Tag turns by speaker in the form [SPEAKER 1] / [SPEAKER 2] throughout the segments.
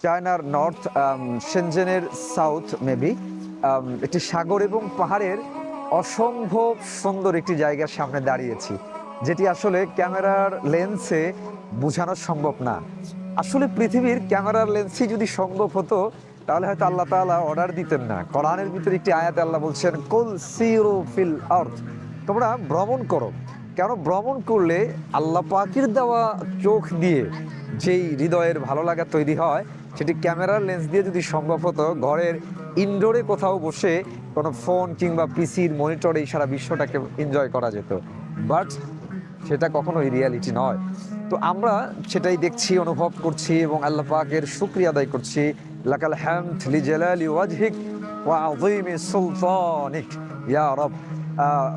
[SPEAKER 1] চায়নার north, শেনজেনের south maybe. একটি সাগর এবং পাহাড়ের অসম্ভব সুন্দর একটি জায়গার সামনে দাঁড়িয়েছি, যেটি আসলে ক্যামেরার লেন্সে বোঝানো সম্ভব না। আসলে পৃথিবীর ক্যামেরার লেন্সে যদি সম্ভব হতো, তাহলে হয়তো আল্লাহ তাআলা অর্ডার দিতেন না। কোরআনের ভিতরে একটি আয়াতে আল্লাহ বলছেন, কুল সিরু ফিল আরদ, তোমরা ভ্রমণ করো। কেন ভ্রমণ করলে আল্লাহ পাকের দেওয়া চোখ দিয়ে যেই হৃদয়ের ভালো লাগা তৈরি হয়, সেটি ক্যামেরার লেন্স দিয়ে যদি সম্ভব হতো, ঘরের ইনডোরে কোথাও বসে কোনো ফোন কিংবা পিসির মনিটরে এই সারা বিশ্বটাকে এনজয় করা যেত। বাট সেটা কখনোই রিয়ালিটি নয়। তো আমরা সেটাই দেখছি, অনুভব করছি এবং আল্লাহ পাকের শুকরিয়া আদায় করছি। লাকাল হামদ লিজালালি ওয়াজহিক ওয়া আযীমি সুলতানিক ইয়া রব।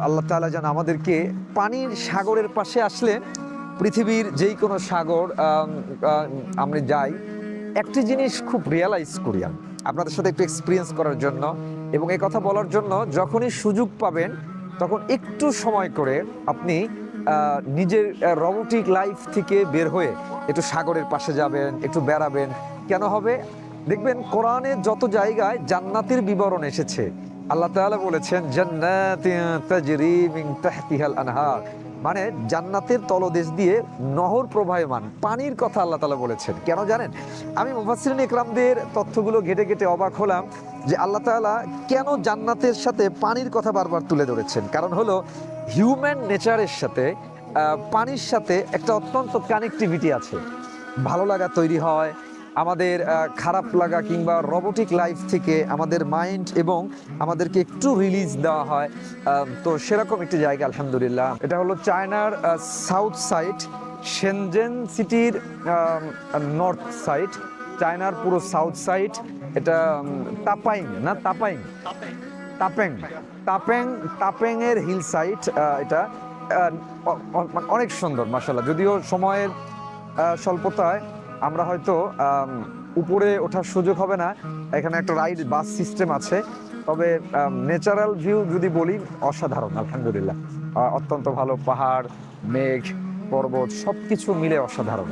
[SPEAKER 1] আল্লাহ তাআলা যেন আমাদেরকে পানির সাগরের পাশে আসলে, পৃথিবীর যেই কোনো সাগর আমরা যাই, একটি জিনিস খুব রিয়ালাইজ করি আমি আপনাদের সাথে একটু এক্সপিরিয়েন্স করার জন্য এবং এই কথা বলার জন্য, যখনই সুযোগ পাবেন তখন একটু সময় করে আপনি নিজের রোবোটিক লাইফ থেকে বের হয়ে একটু সাগরের পাশে যাবেন, একটু বেড়াবেন। কেন হবে? দেখবেন কোরআনে যত জায়গায় জান্নাতের বিবরণ এসেছে, আল্লাহ তাআলা বলেছেন জান্নাতিন তাজরি মিন তাহতিহাল আনহার, মানে জান্নাতের তলদেশ দিয়ে নহর প্রবাহমান, পানির কথা আল্লাহ তাআলা বলেছেন। কেন জানেন? আমি মুফাসসিরিন ইকরামদের তথ্যগুলো ঘেটে ঘেটে অবাক হলাম যে আল্লাহ তাআলা কেন জান্নাতের সাথে পানির কথা বারবার তুলে ধরেছেন। কারণ হলো হিউম্যান নেচারের সাথে পানির সাথে একটা অত্যন্ত কানেক্টিভিটি আছে, ভালো লাগা তৈরি হয়। আমাদের খারাপ লাগা কিংবা রোবোটিক লাইফ থেকে আমাদের মাইন্ড এবং আমাদেরকে একটু রিলিজ দেওয়া হয়। তো সেরকম একটি জায়গা আলহামদুলিল্লাহ। এটা হলো চায়নার সাউথ সাইড, শেনজেন সিটির নর্থ সাইড, চায়নার পুরো সাউথ সাইড। এটা তাপাইং না তাপাইং তাপেং তাপেং তাপেং এর হিল সাইড। এটা অনেক সুন্দর মাশাআল্লাহ। যদিও সময়ের স্বল্পতায় আমরা হয়তো উপরে ওঠার সুযোগ হবে না। এখানে একটা রাইড বাস সিস্টেম আছে, তবে ন্যাচারাল ভিউ যদি বলি, অসাধারণ আলহামদুলিল্লাহ। অত্যন্ত ভালো, পাহাড়, মেঘ, পর্বত সবকিছু মিলে অসাধারণ।